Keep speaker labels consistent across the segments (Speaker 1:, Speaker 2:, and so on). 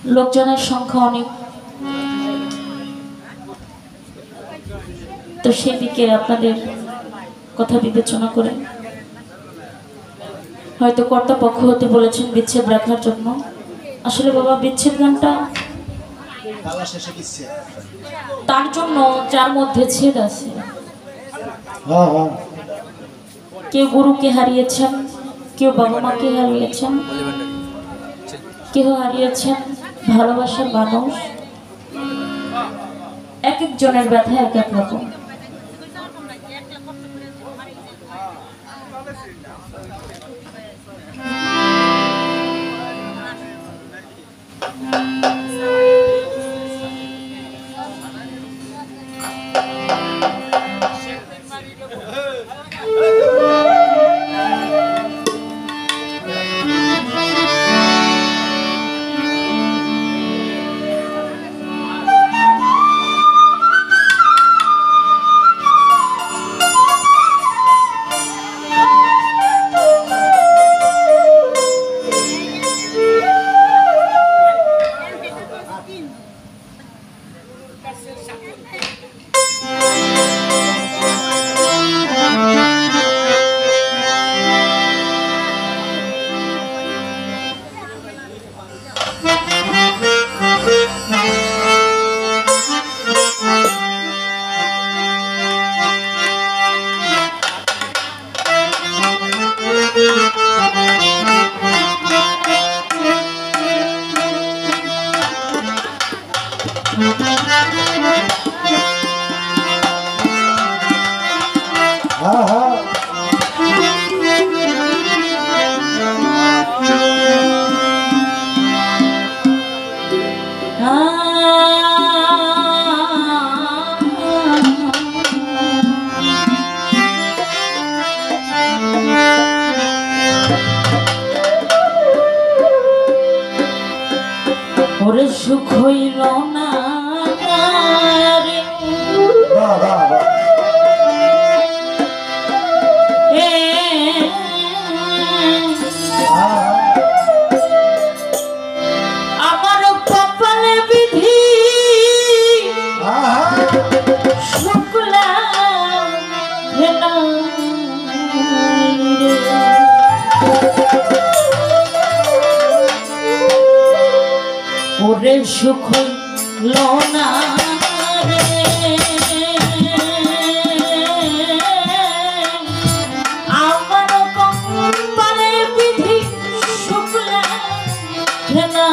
Speaker 1: লোকজনের সংখ্যা অনেক, তো সেদিকে আপনাদের কথা বিবেচনা করে হয়তো কর্তাপক্ষ হতে বলেছেন বিচ্ছেদ রাখার জন্য। আসলে বাবা বিচ্ছেদ গানটা তার জন্য যার মধ্যে ছেদ আছে। কেউ গুরুকে হারিয়েছেন, কেউ বাবা মাকে হারিয়েছেন, কেউ হারিয়েছেন ভালোবাসার মানুষ। এক একজনের ব্যথা এক এক রকম। ওরে সুখ হইল না রে, আমার কপালে বিধি শুক্লা ওরে সুখ হইল না রে, আমার কপালে বিধি শুক্লা ঘেনা।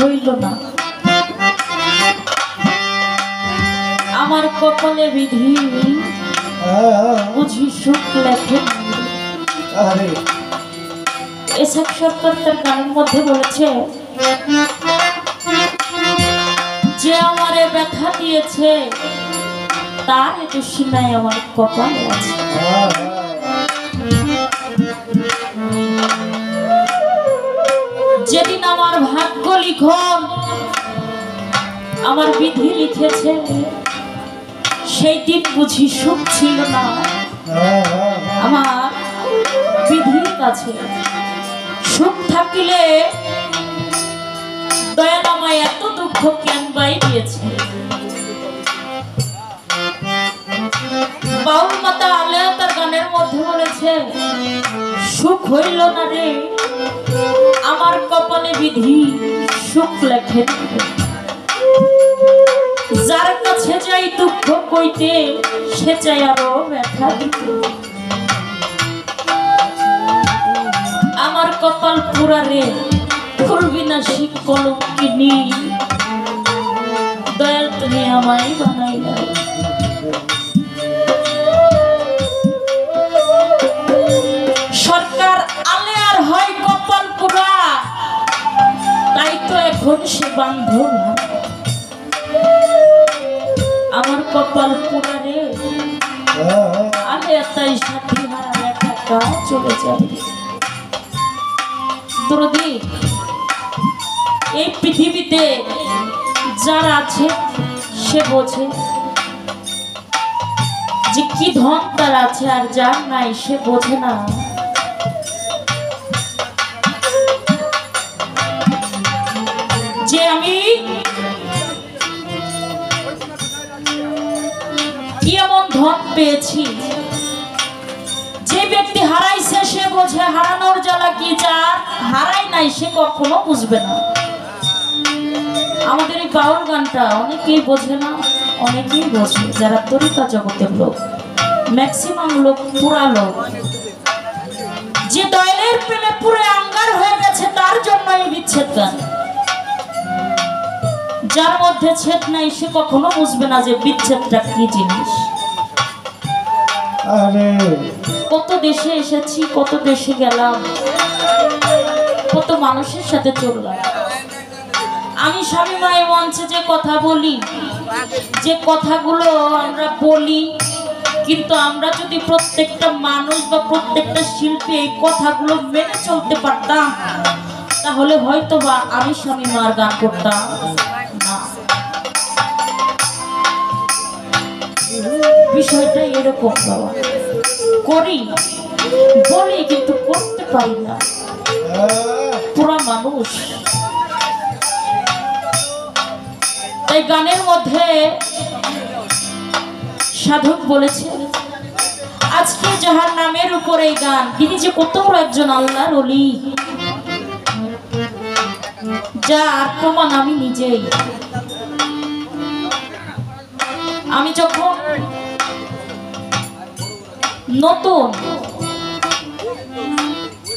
Speaker 1: হইল না, আমার কপালে বিধি বুঝি সুখ লেখে। এসব সরকার তার গানের মধ্যে বলেছে যে আমারে ব্যথা দিয়েছে তার একটু সীমায় আমার কপালে আছে। যেদিন আমার ভাগ্য লিখন আমার বিধি লিখেছে সেই দিন বুঝি সুখ ছিল না আমার বিধির কাছে। সুখ থাকিলে দয়াল আমায় এত দুঃখ কেন বাই দিয়েছে। বাউল মাতা আলেয়া তার গানের মধ্যে বলেছে সুখ হইল না রে আমার কপালে বিধি সুখ লেখে। যার কাছে যাই দুঃখ কইতে সে চাই আরো ব্যথা দিতে। আমার কপাল পুরা রে খুলবি না শিখ কলঙ্কিনী, দয়াল তুমি আমায় বানাইলা। সরকার আলেয়ার হয় কপাল পুরা, তাই তো এখন সে বান্ধব। আমার কপাল পুরা রে আলেয়া তাই সাথী হারা একা চলে যায়। দরদি এই পৃথিবীতে যার আছে সে বোঝে যে কি ধন তার আছে, আর যার নাই সে বোঝে না। যে আমি কি এমন ধন পেয়েছি, যে ব্যক্তি হারাইছে সে বোঝে হারানোর জ্বালা কি, যার হারাই নাই সে কখনো বুঝবে না। আমাদের এই বাউল গানটা অনেকেই বোঝে না, অনেকেই বোঝে যারা তরিকা জগতের লোক, ম্যাক্সিমাম লোক পুরা লোক। যে দয়ালের প্রেমে পুরো আঙ্গার হয়ে গেছে তার জন্য এই বিচ্ছেদ গান। যার মধ্যে ছেদ নাই সে কখনো বুঝবে না যে বিচ্ছেদটা কি জিনিস। কত দেশে এসেছি, কত দেশে গেলাম, কত মানুষের সাথে চললাম। আমি স্বামী মাই মঞ্চে যে কথা বলি, যে কথাগুলো আমরা বলি, কিন্তু আমরা যদি প্রত্যেকটা মানুষ বা প্রত্যেকটা শিল্পী এই কথাগুলো মেনে চলতে পারতাম তাহলে হয়তো বা আমি স্বামী মার গান করতাম না। বিষয়টা এরকম বাবা, করি বলি কিন্তু করতে পারি না, পুরা মানুষ। তাই গানের মধ্যে সাধক বলেছে আজকে যাহার নামের উপর এই গান, তিনি যে কত বড় একজন আল্লাহর ওলি, যার প্রমাণ আমি নিজেই। আমি যখন নতুন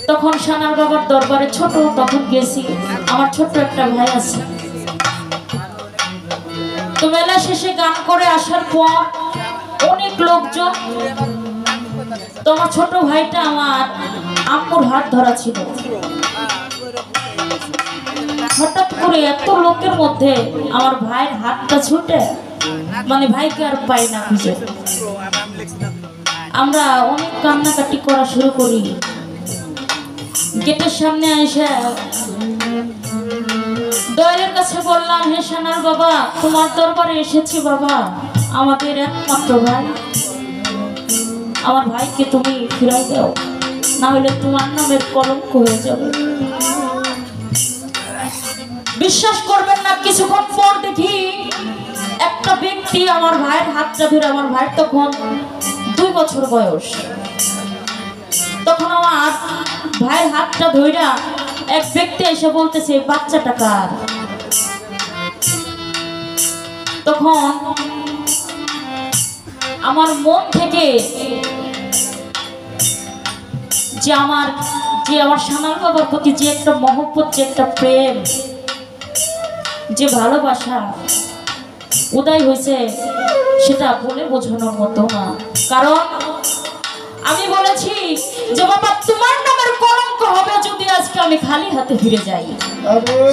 Speaker 1: তখন সানার বাবার দরবারে ছোট তখন গেছি, আমার ছোট্ট একটা ভাই আছে। তো মেলা শেষে গান করে আসার পর অনেক লোকজন, তো আমার ছোট ভাইটা আমার আম্মুর হাত ধরা ছিল। হঠাৎ করে এত লোকের মধ্যে আমার ভাইয়ের হাতটা ছুটে, মানে ভাইকে আর পাই না খুঁজে। আমরা অনেক কান্নাকাটি করা শুরু করি। গেটের সামনে এসে দয়ালের কাছে বললাম, হে সানার বাবা, তোমার দরবারে এসেছি বাবা, আমাদের একমাত্র ভাই, আমার ভাইকে তুমি ফিরাই দাও, না হলে তোমার নামের কলঙ্ক হয়ে যাবে। বিশ্বাস করবেন না, কিছুক্ষণ পর দেখি একটা ব্যক্তি আমার ভাইয়ের হাতটা ধরে, আমার ভাইয়ের তখন 2 বছর বয়স, তখন আমার ভাইয়ের হাতটা ধইরা এক ব্যক্তি এসে বলতেছে বাচ্চাটা কার। তখন আমার মন থেকে যে আমার সানার বাবার প্রতি যে একটা মহব্বত, যে একটা প্রেম, যে ভালোবাসা উদয় হয়েছে সেটা বলে বোঝানোর মতো না। কারণ আমি বলেছি যে বাবা তোমার নামের কলঙ্ক হবে যদি আজকে আমি খালি হাতে ফিরে যাই।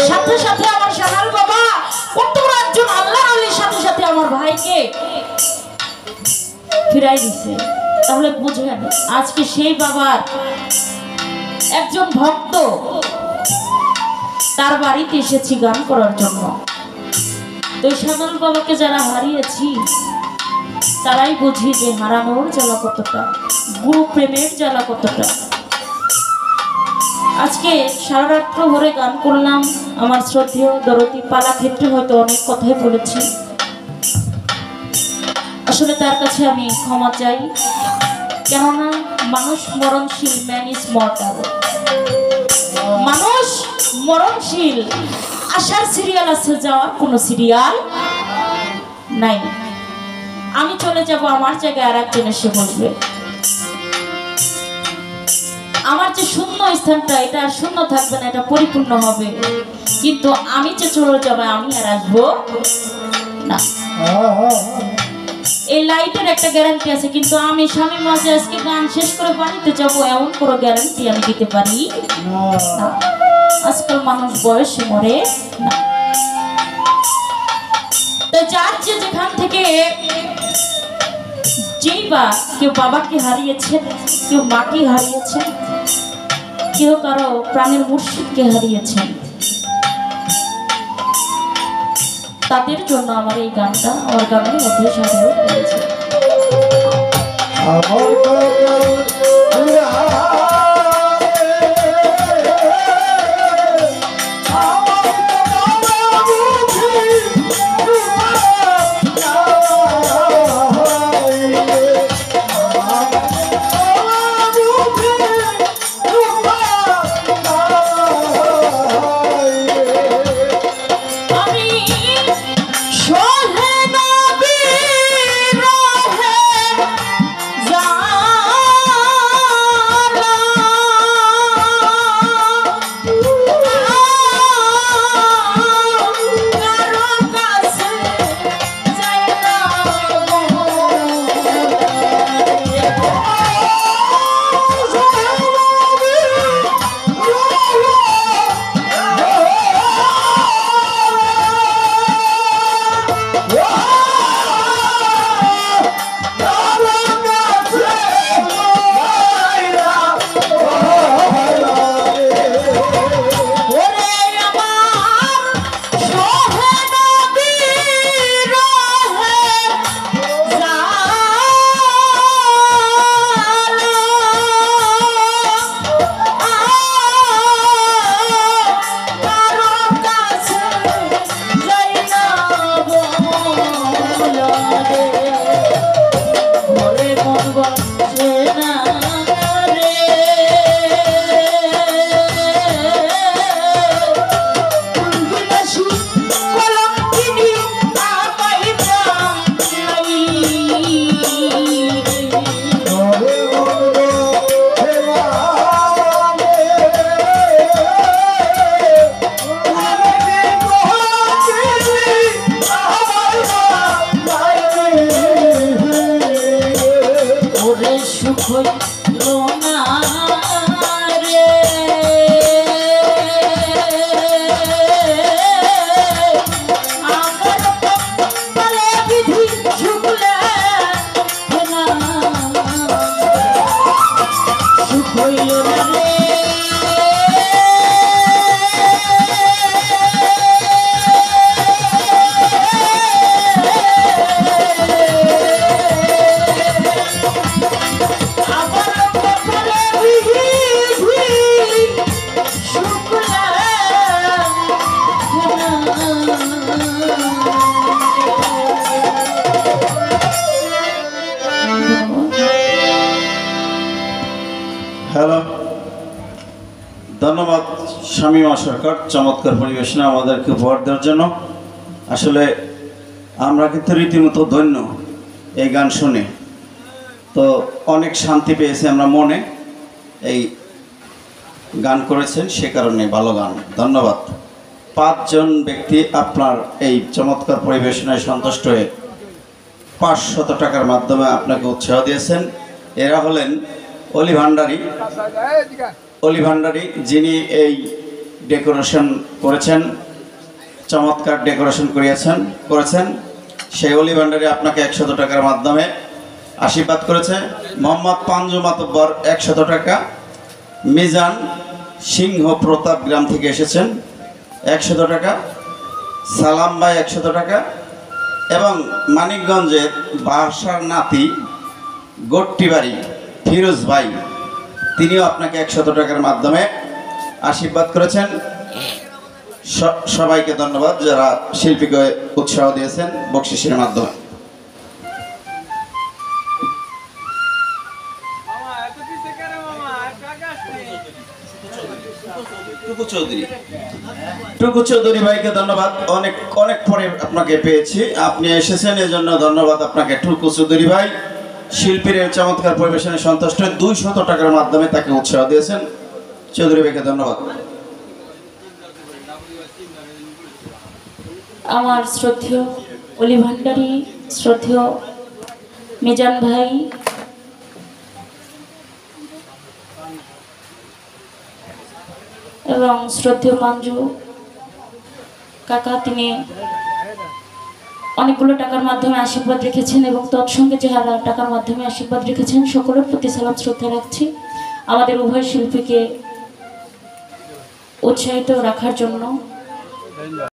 Speaker 1: সাথে সাথে আমার শাহার বাবা কত একজন আল্লাহ আলীর সাথে সাথে আমার ভাইকে ফিরাই দিছে। তাহলে বুঝবেন আজকে সেই বাবার একজন ভক্ত তার বাড়িতে এসেছি গান করার জন্য। তো শাহার বাবাকে যারা হারিয়েছি তারাই বুঝি যে হারানোর জ্বালা কতটা, গুরু প্রেমের জ্বালা কতটা। আজকে সারা রাত্র ভরে গান করলাম। আমার শ্রদ্ধেয় দরদি পালা ক্ষেত্রে হয়তো অনেক কথাই বলেছি, আসলে তার কাছে আমি ক্ষমা চাই। কেননা মানুষ মরণশীল, ম্যান ইজ মর্টাল। মানুষ মরণশীল, আসার সিরিয়াল আছে, যাওয়ার কোনো সিরিয়াল নাই। আমি চলে যাব, আমার জায়গায় আর একজন এসে বসবে। আমার যে শূন্য স্থানটা এটা শূন্য থাকবে না, এটা পরিপূর্ণ হবে। কিন্তু আমি যে চলে যাবে আমি আর আসবো না। এই লাইটের একটা গ্যারান্টি আছে, কিন্তু আমি স্বামী মাঝে আজকে গান শেষ করে বাড়িতে যাবো এমন কোনো গ্যারান্টি আমি দিতে পারি না। আজকাল মানুষ বয়সে মরে না। তো যার যে যেখান থেকে যেই বা কেউ বাবাকে হারিয়েছেন, কেউ মাকে হারিয়েছেন, কেউ কারো প্রাণের মুর্শিদকে হারিয়েছেন, তাদের জন্য আমার এই গানটা আমার গানের মধ্যে সাধারণ হয়েছে।
Speaker 2: হ্যালো, ধন্যবাদ শামীমা সরকার চমৎকার পরিবেশনা আমাদেরকে উপহার দেওয়ার জন্য। আসলে আমরা কিন্তু রীতিমতো ধন্য এই গান শুনে, তো অনেক শান্তি পেয়েছি আমরা মনে। এই গান করেছেন সে কারণে ভালো গান, ধন্যবাদ। 5 জন ব্যক্তি আপনার এই চমৎকার পরিবেশনায় সন্তুষ্ট হয়ে 500 টাকার মাধ্যমে আপনাকে উৎসাহ দিয়েছেন। এরা হলেন অলি ভান্ডারি, যিনি এই ডেকোরেশন করেছেন, চমৎকার ডেকোরেশন করেছেন। সেই অলি ভান্ডারি আপনাকে 100 টাকার মাধ্যমে আশীর্বাদ করেছে। মোহাম্মদ পাঞ্জু মাতব্বর 100 টাকা, মিজান সিংহ প্রতাপ গ্রাম থেকে এসেছেন 100 টাকা, সালাম ভাই 100 টাকা এবং মানিকগঞ্জের বাসার নাতি গট্টিবাড়ি ফিরোজ ভাই, তিনিও আপনাকে 100 টাকার মাধ্যমে আশীর্বাদ করেছেন। সবাইকে ধন্যবাদ যারা শিল্পীকে উৎসাহ দিয়েছেন বকশিসের মাধ্যমে। টুকু চৌধুরী ভাইকে ধন্যবাদ, অনেক পরে আপনাকে পেয়েছি, আপনি এসেছেন এজন্য ধন্যবাদ আপনাকে। টুকু চৌধুরী ভাই শিল্পীর চমৎকার পরিবেশনে সন্তুষ্ট 200 টাকার মাধ্যমে তাকে উৎসাহ দিয়েছেন। চৌধুরী ভাইকে ধন্যবাদ।
Speaker 1: আমার শ্রদ্ধেয় অলি ভান্ডারি, শ্রদ্ধেয় মিজান ভাই, এবং শ্রদ্ধেয় পাঞ্জু কাকা, তিনি অনেকগুলো টাকার মাধ্যমে আশীর্বাদ রেখেছেন এবং তৎসঙ্গে যে হাজার টাকার মাধ্যমে আশীর্বাদ রেখেছেন, সকলের প্রতি সালাম শ্রদ্ধা রাখছি। আমাদের উভয় শিল্পীকে উৎসাহিত রাখার জন্য